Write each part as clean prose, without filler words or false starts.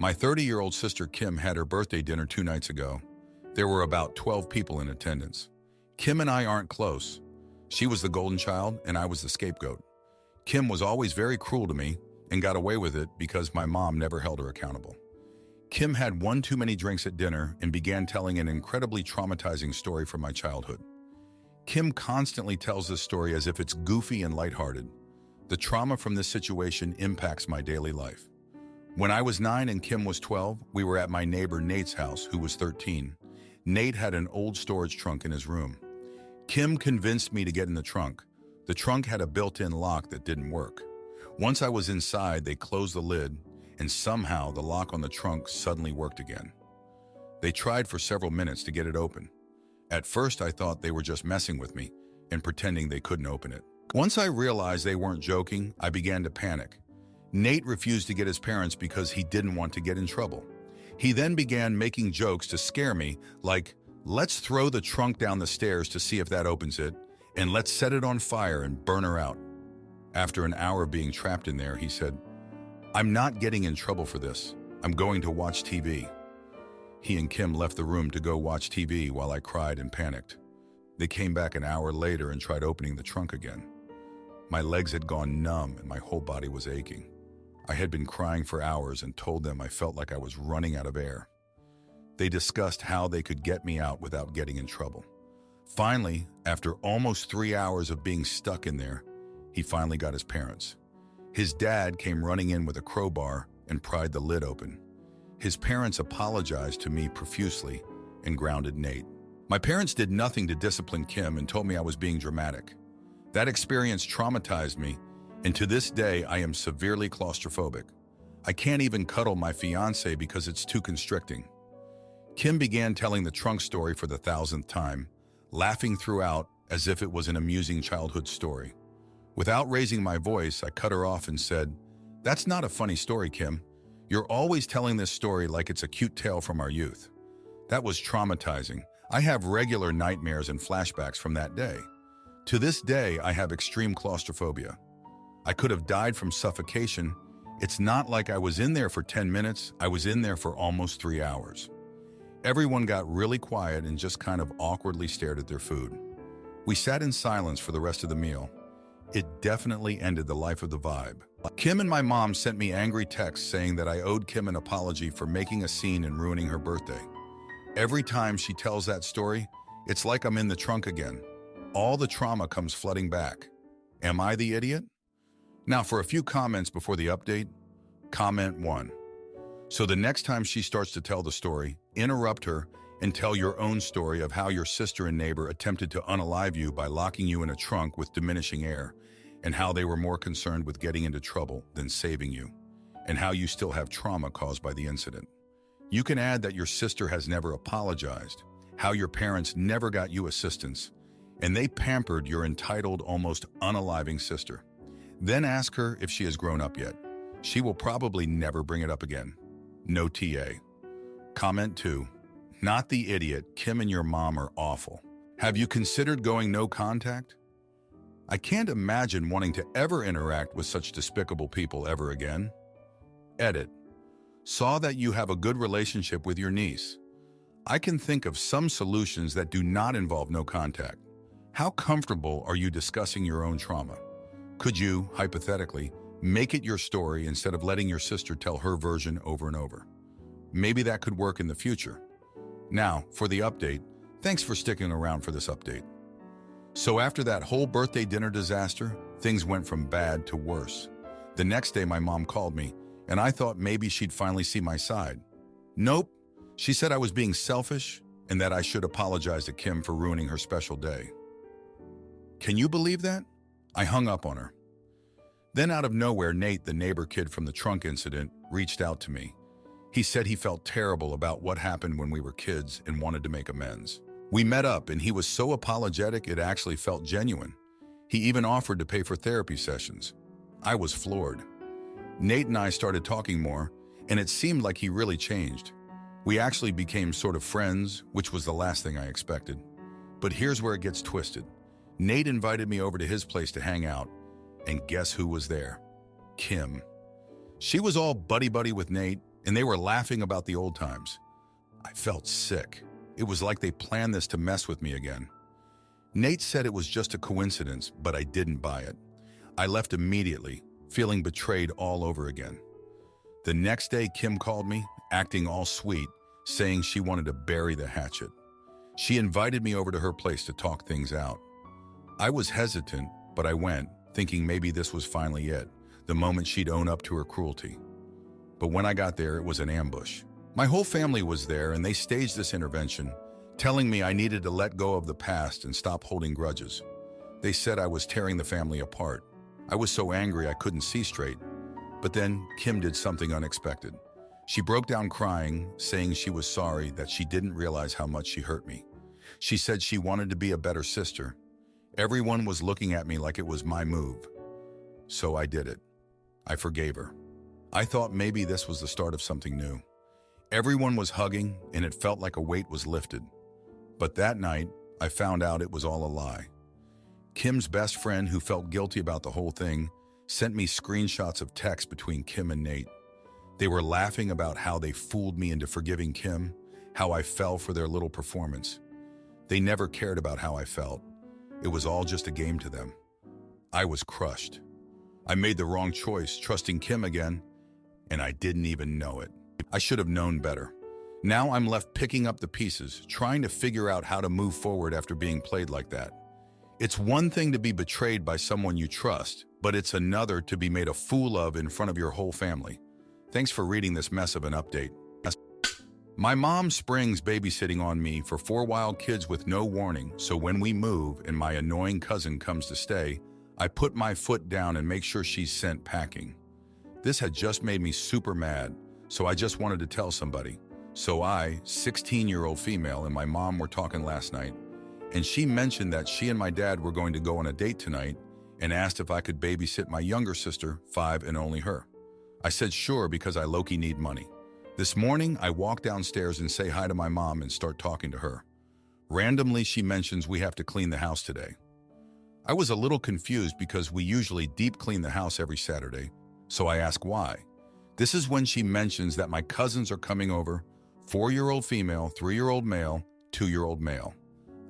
My 30-year-old sister Kim had her birthday dinner 2 nights ago. There were about 12 people in attendance. Kim and I aren't close. She was the golden child and I was the scapegoat. Kim was always very cruel to me and got away with it because my mom never held her accountable. Kim had one too many drinks at dinner and began telling an incredibly traumatizing story from my childhood. Kim constantly tells this story as if it's goofy and lighthearted. The trauma from this situation impacts my daily life. When I was 9 and Kim was 12, we were at my neighbor Nate's house, who was 13. Nate had an old storage trunk in his room. Kim convinced me to get in the trunk. The trunk had a built-in lock that didn't work. Once I was inside, they closed the lid, and somehow the lock on the trunk suddenly worked again. They tried for several minutes to get it open. At first, I thought they were just messing with me and pretending they couldn't open it. Once I realized they weren't joking, I began to panic. Nate refused to get his parents because he didn't want to get in trouble. He then began making jokes to scare me, like, "Let's throw the trunk down the stairs to see if that opens it, and let's set it on fire and burn her out." After an hour of being trapped in there, he said, "I'm not getting in trouble for this. I'm going to watch TV." He and Kim left the room to go watch TV while I cried and panicked. They came back an hour later and tried opening the trunk again. My legs had gone numb and my whole body was aching. I had been crying for hours and told them I felt like I was running out of air. They discussed how they could get me out without getting in trouble. Finally, after almost 3 hours of being stuck in there, he finally got his parents. His dad came running in with a crowbar and pried the lid open. His parents apologized to me profusely and grounded Nate. My parents did nothing to discipline Kim and told me I was being dramatic. That experience traumatized me, and to this day I am severely claustrophobic. I can't even cuddle my fiancé because it's too constricting. Kim began telling the trunk story for the 1,000th time, laughing throughout as if it was an amusing childhood story. Without raising my voice, I cut her off and said, "That's not a funny story, Kim. You're always telling this story like it's a cute tale from our youth." That was traumatizing. I have regular nightmares and flashbacks from that day. To this day, I have extreme claustrophobia. I could have died from suffocation. It's not like I was in there for 10 minutes, I was in there for almost 3 hours. Everyone got really quiet and just kind of awkwardly stared at their food. We sat in silence for the rest of the meal. It definitely ended the life of the vibe. Kim and my mom sent me angry texts saying that I owed Kim an apology for making a scene and ruining her birthday. Every time she tells that story, it's like I'm in the trunk again. All the trauma comes flooding back. Am I the idiot? Now for a few comments before the update. Comment 1. So the next time she starts to tell the story, interrupt her and tell your own story of how your sister and neighbor attempted to unalive you by locking you in a trunk with diminishing air, and how they were more concerned with getting into trouble than saving you, and how you still have trauma caused by the incident. You can add that your sister has never apologized, how your parents never got you assistance, and they pampered your entitled, almost unaliving sister. Then ask her if she has grown up yet. She will probably never bring it up again. No TA. Comment 2. Not the idiot. Kim and your mom are awful. Have you considered going no contact? I can't imagine wanting to ever interact with such despicable people ever again. Edit. Saw that you have a good relationship with your niece. I can think of some solutions that do not involve no contact. How comfortable are you discussing your own trauma? Could you, hypothetically, make it your story instead of letting your sister tell her version over and over? Maybe that could work in the future. Now, for the update, thanks for sticking around for this update. So after that whole birthday dinner disaster, things went from bad to worse. The next day my mom called me, and I thought maybe she'd finally see my side. Nope, she said I was being selfish and that I should apologize to Kim for ruining her special day. Can you believe that? I hung up on her. Then out of nowhere, Nate, the neighbor kid from the trunk incident, reached out to me. He said he felt terrible about what happened when we were kids and wanted to make amends. We met up and he was so apologetic it actually felt genuine. He even offered to pay for therapy sessions. I was floored. Nate and I started talking more, and it seemed like he really changed. We actually became sort of friends, which was the last thing I expected. But here's where it gets twisted. Nate invited me over to his place to hang out, and guess who was there? Kim. She was all buddy-buddy with Nate, and they were laughing about the old times. I felt sick. It was like they planned this to mess with me again. Nate said it was just a coincidence, but I didn't buy it. I left immediately, feeling betrayed all over again. The next day, Kim called me, acting all sweet, saying she wanted to bury the hatchet. She invited me over to her place to talk things out. I was hesitant, but I went, thinking maybe this was finally it, the moment she'd own up to her cruelty. But when I got there, it was an ambush. My whole family was there, and they staged this intervention, telling me I needed to let go of the past and stop holding grudges. They said I was tearing the family apart. I was so angry I couldn't see straight. But then Kim did something unexpected. She broke down crying, saying she was sorry that she didn't realize how much she hurt me. She said she wanted to be a better sister. Everyone was looking at me like it was my move. So I did it. I forgave her. I thought maybe this was the start of something new. Everyone was hugging, and it felt like a weight was lifted. But that night, I found out it was all a lie. Kim's best friend, who felt guilty about the whole thing, sent me screenshots of texts between Kim and Nate. They were laughing about how they fooled me into forgiving Kim, how I fell for their little performance. They never cared about how I felt. It was all just a game to them. I was crushed. I made the wrong choice, trusting Kim again, and I didn't even know it. I should have known better. Now I'm left picking up the pieces, trying to figure out how to move forward after being played like that. It's one thing to be betrayed by someone you trust, but it's another to be made a fool of in front of your whole family. Thanks for reading this mess of an update. My mom springs babysitting on me for 4 wild kids with no warning, so when we move and my annoying cousin comes to stay, I put my foot down and make sure she's sent packing. This had just made me super mad, so I just wanted to tell somebody. So I, 16-year-old female, and my mom were talking last night, and she mentioned that she and my dad were going to go on a date tonight and asked if I could babysit my younger sister, 5 and only her. I said sure because I low-key need money. This morning, I walk downstairs and say hi to my mom and start talking to her. Randomly, she mentions we have to clean the house today. I was a little confused because we usually deep clean the house every Saturday, so I ask why. This is when she mentions that my cousins are coming over, 4-year-old female, 3-year-old male, 2-year-old male.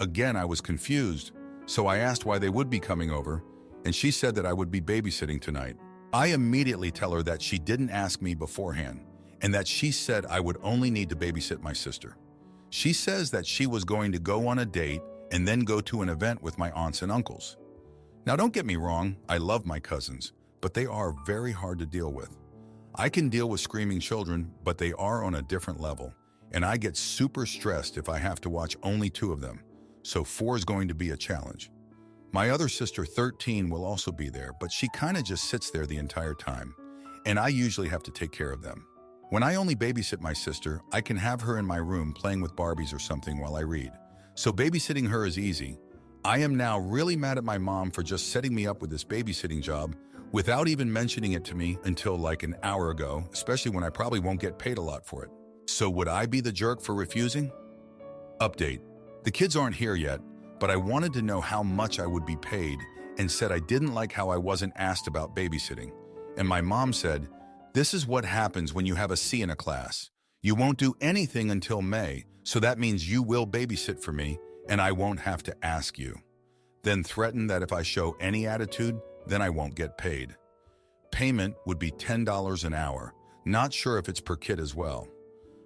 Again, I was confused, so I asked why they would be coming over, and she said that I would be babysitting tonight. I immediately tell her that she didn't ask me beforehand, and that she said I would only need to babysit my sister. She says that she was going to go on a date and then go to an event with my aunts and uncles. Now don't get me wrong, I love my cousins, but they are very hard to deal with. I can deal with screaming children, but they are on a different level, and I get super stressed if I have to watch only 2 of them, so 4 is going to be a challenge. My other sister, 13, will also be there, but she kind of just sits there the entire time, and I usually have to take care of them. When I only babysit my sister, I can have her in my room playing with Barbies or something while I read. So babysitting her is easy. I am now really mad at my mom for just setting me up with this babysitting job without even mentioning it to me until like an hour ago, especially when I probably won't get paid a lot for it. So would I be the jerk for refusing? Update. The kids aren't here yet, but I wanted to know how much I would be paid and said I didn't like how I wasn't asked about babysitting. And my mom said, "This is what happens when you have a C in a class. You won't do anything until May, so that means you will babysit for me, and I won't have to ask you." Then threatened that if I show any attitude, then I won't get paid. Payment would be $10 an hour. Not sure if it's per kid as well.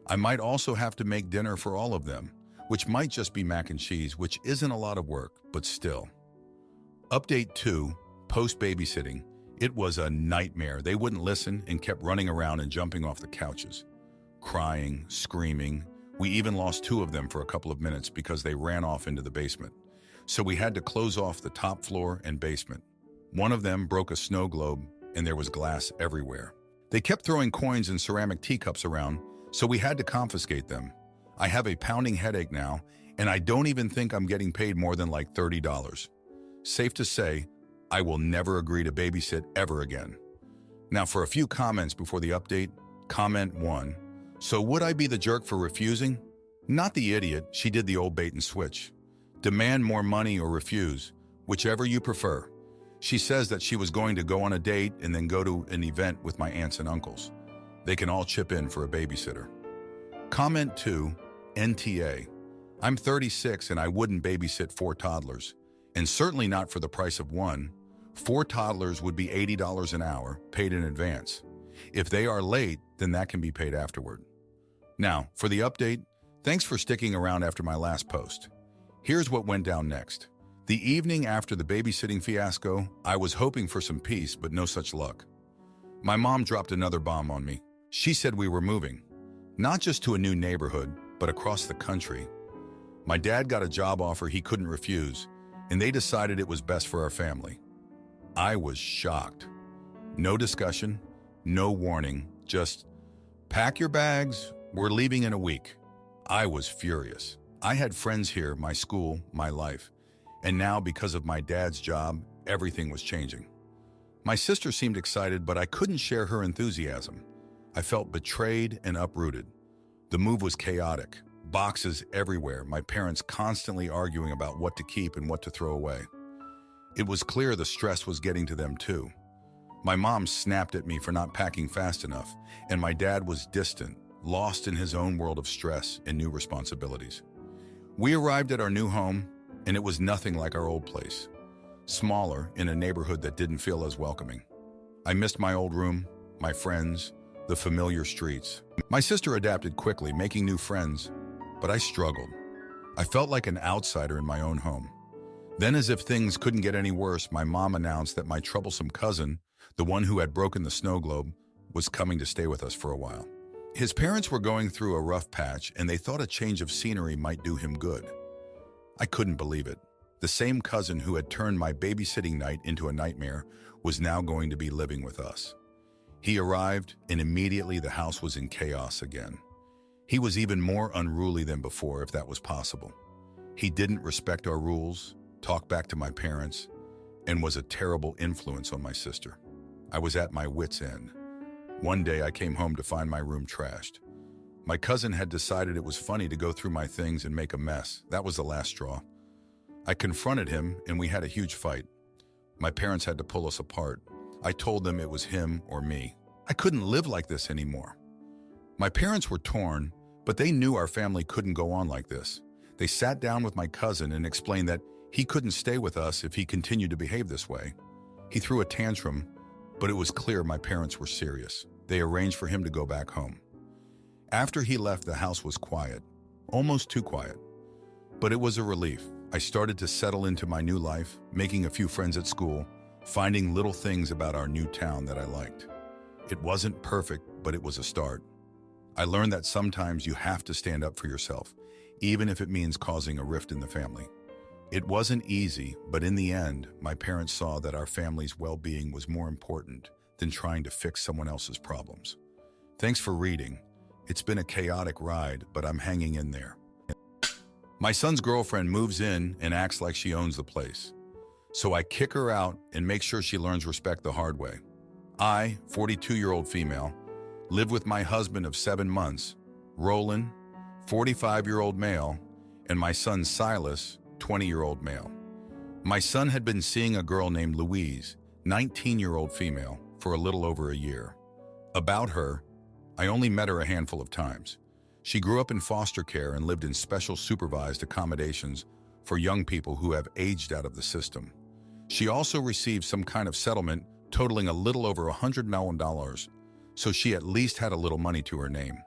I might also have to make dinner for all of them, which might just be mac and cheese, which isn't a lot of work, but still. Update 2, post-babysitting. It was a nightmare. They wouldn't listen and kept running around and jumping off the couches. Crying, screaming. We even lost 2 of them for a couple of minutes because they ran off into the basement. So we had to close off the top floor and basement. One of them broke a snow globe and there was glass everywhere. They kept throwing coins and ceramic teacups around, so we had to confiscate them. I have a pounding headache now, and I don't even think I'm getting paid more than like $30. Safe to say, I will never agree to babysit ever again. Now for a few comments before the update. Comment 1. So would I be the jerk for refusing? Not the idiot, she did the old bait and switch. Demand more money or refuse, whichever you prefer. She says that she was going to go on a date and then go to an event with my aunts and uncles. They can all chip in for a babysitter. Comment 2, NTA. I'm 36 and I wouldn't babysit 4 toddlers, and certainly not for the price of one. 4 toddlers would be $80 an hour, paid in advance. If they are late, then that can be paid afterward. Now, for the update, thanks for sticking around after my last post. Here's what went down next. The evening after the babysitting fiasco, I was hoping for some peace, but no such luck. My mom dropped another bomb on me. She said we were moving, not just to a new neighborhood, but across the country. My dad got a job offer he couldn't refuse, and they decided it was best for our family. I was shocked. No discussion, no warning, just pack your bags, we're leaving in a week. I was furious. I had friends here, my school, my life, and now because of my dad's job, everything was changing. My sister seemed excited, but I couldn't share her enthusiasm. I felt betrayed and uprooted. The move was chaotic, boxes everywhere, my parents constantly arguing about what to keep and what to throw away. It was clear the stress was getting to them too. My mom snapped at me for not packing fast enough, and my dad was distant, lost in his own world of stress and new responsibilities. We arrived at our new home, and it was nothing like our old place. Smaller, in a neighborhood that didn't feel as welcoming. I missed my old room, my friends, the familiar streets. My sister adapted quickly, making new friends, but I struggled. I felt like an outsider in my own home. Then, as if things couldn't get any worse, my mom announced that my troublesome cousin, the one who had broken the snow globe, was coming to stay with us for a while. His parents were going through a rough patch, and they thought a change of scenery might do him good. I couldn't believe it. The same cousin who had turned my babysitting night into a nightmare was now going to be living with us. He arrived, and immediately the house was in chaos again. He was even more unruly than before, if that was possible. He didn't respect our rules, talked back to my parents, and was a terrible influence on my sister. I was at my wit's end. One day I came home to find my room trashed. My cousin had decided it was funny to go through my things and make a mess. That was the last straw. I confronted him and we had a huge fight. My parents had to pull us apart. I told them it was him or me. I couldn't live like this anymore. My parents were torn, but they knew our family couldn't go on like this. They sat down with my cousin and explained that he couldn't stay with us if he continued to behave this way. He threw a tantrum, but it was clear my parents were serious. They arranged for him to go back home. After he left, the house was quiet, almost too quiet. But it was a relief. I started to settle into my new life, making a few friends at school, finding little things about our new town that I liked. It wasn't perfect, but it was a start. I learned that sometimes you have to stand up for yourself, even if it means causing a rift in the family. It wasn't easy, but in the end, my parents saw that our family's well-being was more important than trying to fix someone else's problems. Thanks for reading. It's been a chaotic ride, but I'm hanging in there. My son's girlfriend moves in and acts like she owns the place. So I kick her out and make sure she learns respect the hard way. I, 42-year-old female, live with my husband of 7 months, Roland, 45-year-old male, and my son Silas, 20-year-old male. My son had been seeing a girl named Louise, 19-year-old female, for a little over a year. About her, I only met her a handful of times. She grew up in foster care and lived in special supervised accommodations for young people who have aged out of the system. She also received some kind of settlement totaling a little over $100 million, so she at least had a little money to her name.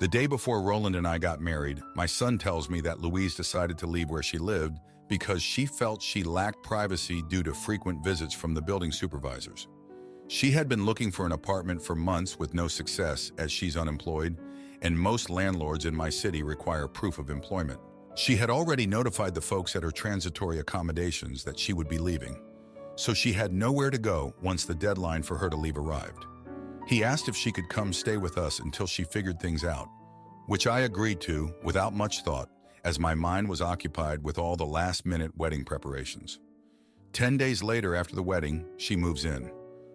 The day before Roland and I got married, my son tells me that Louise decided to leave where she lived because she felt she lacked privacy due to frequent visits from the building supervisors. She had been looking for an apartment for months with no success as she's unemployed, and most landlords in my city require proof of employment. She had already notified the folks at her transitory accommodations that she would be leaving, so she had nowhere to go once the deadline for her to leave arrived. He asked if she could come stay with us until she figured things out, which I agreed to without much thought, as my mind was occupied with all the last-minute wedding preparations. 10 days later after the wedding, she moves in.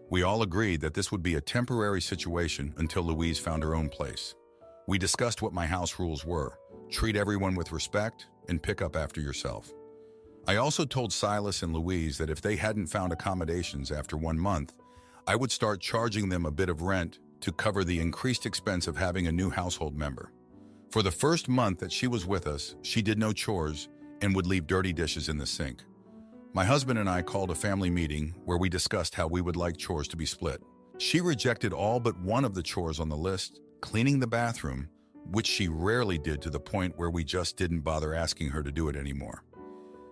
We all agreed that this would be a temporary situation until Louise found her own place. We discussed what my house rules were: treat everyone with respect and pick up after yourself. I also told Silas and Louise that if they hadn't found accommodations after 1 month, I would start charging them a bit of rent to cover the increased expense of having a new household member. For the first month that she was with us, she did no chores and would leave dirty dishes in the sink. My husband and I called a family meeting where we discussed how we would like chores to be split. She rejected all but one of the chores on the list, cleaning the bathroom, which she rarely did to the point where we just didn't bother asking her to do it anymore.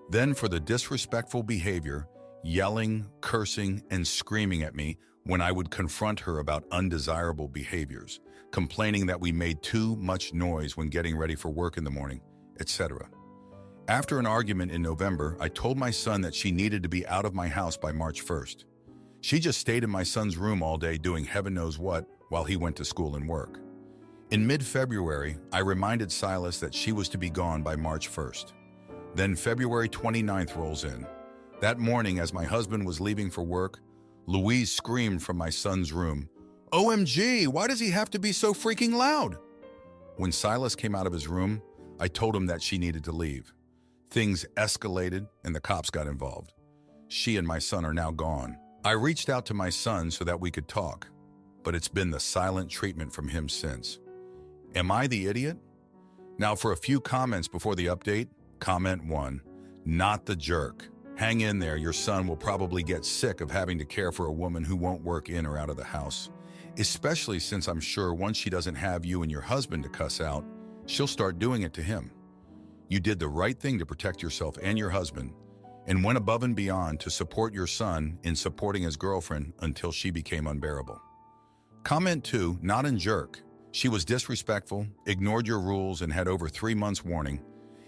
Then for the disrespectful behavior, yelling, cursing, and screaming at me when I would confront her about undesirable behaviors, complaining that we made too much noise when getting ready for work in the morning, etc. After an argument in November, I told my son that she needed to be out of my house by March 1st. She just stayed in my son's room all day doing heaven knows what while he went to school and work. In mid-February, I reminded Silas that she was to be gone by March 1st. Then February 29th rolls in. That morning, as my husband was leaving for work, Louise screamed from my son's room, "OMG, why does he have to be so freaking loud?" When Silas came out of his room, I told him that she needed to leave. Things escalated and the cops got involved. She and my son are now gone. I reached out to my son so that we could talk, but it's been the silent treatment from him since. Am I the idiot? Now for a few comments before the update. Comment 1, not the jerk. Hang in there, your son will probably get sick of having to care for a woman who won't work in or out of the house. Especially since I'm sure once she doesn't have you and your husband to cuss out, she'll start doing it to him. You did the right thing to protect yourself and your husband, and went above and beyond to support your son in supporting his girlfriend until she became unbearable. Comment 2, not in jerk. She was disrespectful, ignored your rules, and had over 3 months warning.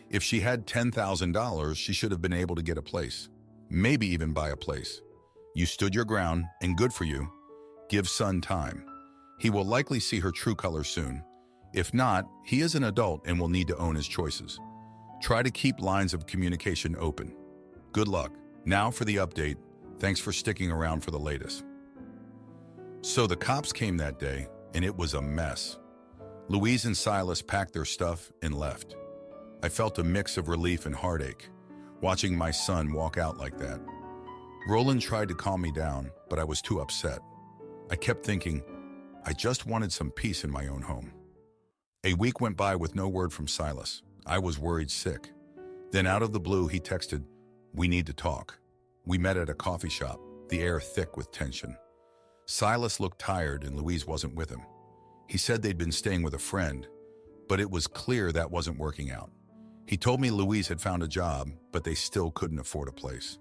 If she had $10,000, she should have been able to get a place. Maybe even buy a place. You stood your ground, and good for you. Give son time. He will likely see her true colors soon. If not, he is an adult and will need to own his choices. Try to keep lines of communication open. Good luck. Now for the update. Thanks for sticking around for the latest. So the cops came that day, and it was a mess. Louise and Silas packed their stuff and left. I felt a mix of relief and heartache, watching my son walk out like that. Roland tried to calm me down, but I was too upset. I kept thinking, I just wanted some peace in my own home. A week went by with no word from Silas. I was worried sick. Then out of the blue, he texted, "We need to talk." We met at a coffee shop, the air thick with tension. Silas looked tired and Louise wasn't with him. He said they'd been staying with a friend, but it was clear that wasn't working out. He told me Louise had found a job, but they still couldn't afford a place.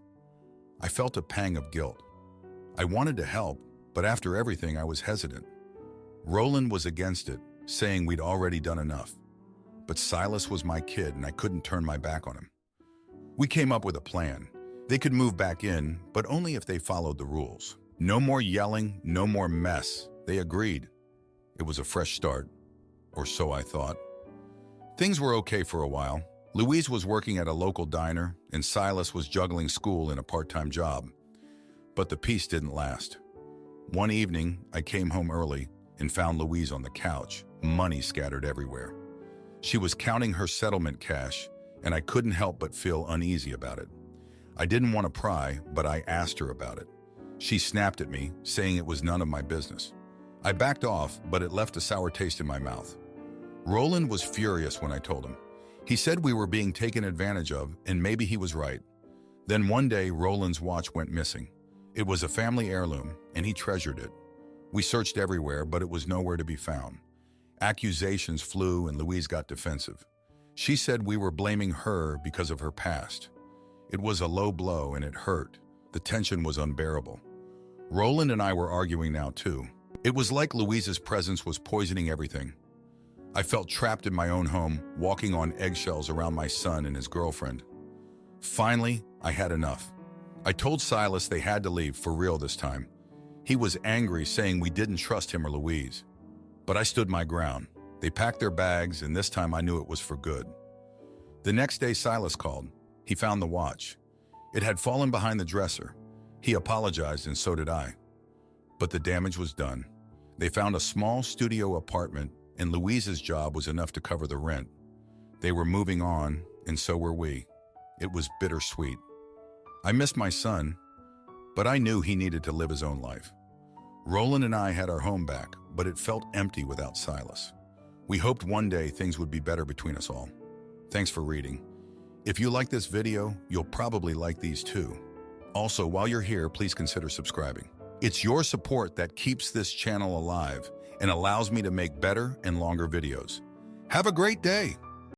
I felt a pang of guilt. I wanted to help, but after everything, I was hesitant. Roland was against it, saying we'd already done enough. But Silas was my kid, and I couldn't turn my back on him. We came up with a plan. They could move back in, but only if they followed the rules. No more yelling, no more mess. They agreed. It was a fresh start, or so I thought. Things were okay for a while. Louise was working at a local diner, and Silas was juggling school and a part-time job. But the peace didn't last. One evening, I came home early and found Louise on the couch, money scattered everywhere. She was counting her settlement cash, and I couldn't help but feel uneasy about it. I didn't want to pry, but I asked her about it. She snapped at me, saying it was none of my business. I backed off, but it left a sour taste in my mouth. Roland was furious when I told him. He said we were being taken advantage of, and maybe he was right. Then one day, Roland's watch went missing. It was a family heirloom, and he treasured it. We searched everywhere, but it was nowhere to be found. Accusations flew, and Louise got defensive. She said we were blaming her because of her past. It was a low blow, and it hurt. The tension was unbearable. Roland and I were arguing now, too. It was like Louise's presence was poisoning everything. I felt trapped in my own home, walking on eggshells around my son and his girlfriend. Finally, I had enough. I told Silas they had to leave for real this time. He was angry, saying we didn't trust him or Louise. But I stood my ground. They packed their bags, and this time I knew it was for good. The next day, Silas called. He found the watch. It had fallen behind the dresser. He apologized, and so did I. But the damage was done. They found a small studio apartment, and Louise's job was enough to cover the rent. They were moving on, and so were we. It was bittersweet. I missed my son, but I knew he needed to live his own life. Roland and I had our home back, but it felt empty without Silas. We hoped one day things would be better between us all. Thanks for reading. If you like this video, you'll probably like these too. Also, while you're here, please consider subscribing. It's your support that keeps this channel alive and allows me to make better and longer videos. Have a great day!